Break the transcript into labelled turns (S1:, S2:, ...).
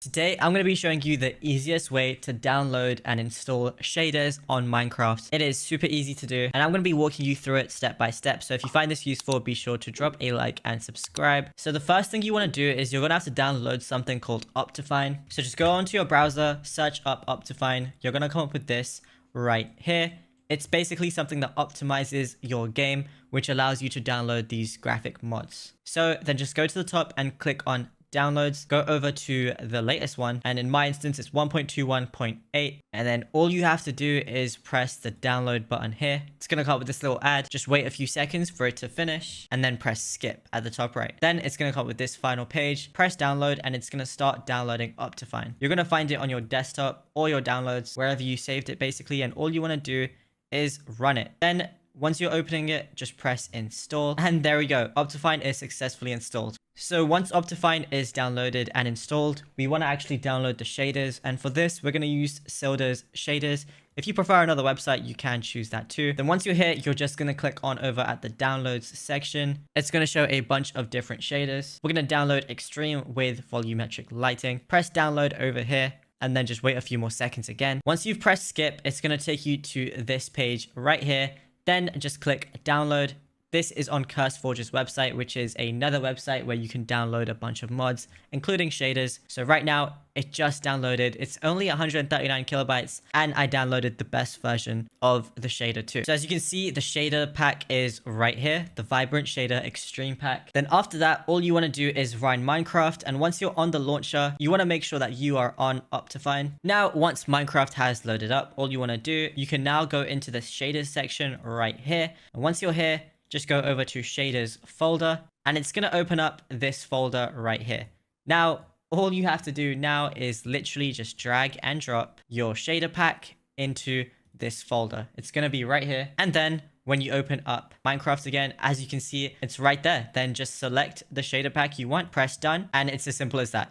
S1: Today, I'm going to be showing you the easiest way to download and install shaders on Minecraft. It is super easy to do, and I'm going to be walking you through it step by step. So if you find this useful, be sure to drop a like and subscribe. So the first thing you want to do is you're going to have to download something called Optifine. So just go onto your browser, search up Optifine. You're going to come up with this right here. It's basically something that optimizes your game, which allows you to download these graphic mods. So then just go to the top and click on downloads, go over to the latest one, and in my instance it's 1.21.8, and then all you have to do is press the download button here. It's gonna come up with this little ad. Just wait a few seconds for it to finish and then press skip at the top right. Then it's gonna come up with this final page. Press download and it's gonna start downloading Optifine. You're gonna find it on your desktop or your downloads, wherever you saved it basically, and all you want to do is run it. Then once you're opening it, just press install, and there we go. Optifine is successfully installed. So once Optifine is downloaded and installed, we want to actually download the shaders, and for this we're going to use Silder's shaders. If you prefer another website, you can choose that too. Then once you're here, you're just going to click on over at the downloads section. It's going to show a bunch of different shaders. We're going to download Extreme with volumetric lighting. Press download over here, and then just wait a few more seconds again. Once you've pressed skip, it's going to take you to this page right here. Then just click download. This is on CurseForge's website, which is another website where you can download a bunch of mods, including shaders. So right now, it just downloaded. It's only 139 kilobytes, and I downloaded the best version of the shader too. So as you can see, the shader pack is right here, the Vibrant Shader Extreme Pack. Then after that, all you want to do is run Minecraft, and once you're on the launcher, you want to make sure that you are on Optifine. Now, once Minecraft has loaded up, all you want to do, you can now go into the shaders section right here. And once you're here, just go over to shaders folder, and it's going to open up this folder right here. Now, all you have to do now is literally just drag and drop your shader pack into this folder. It's going to be right here. And then when you open up Minecraft again, as you can see, it's right there. Then just select the shader pack you want, press done, and it's as simple as that.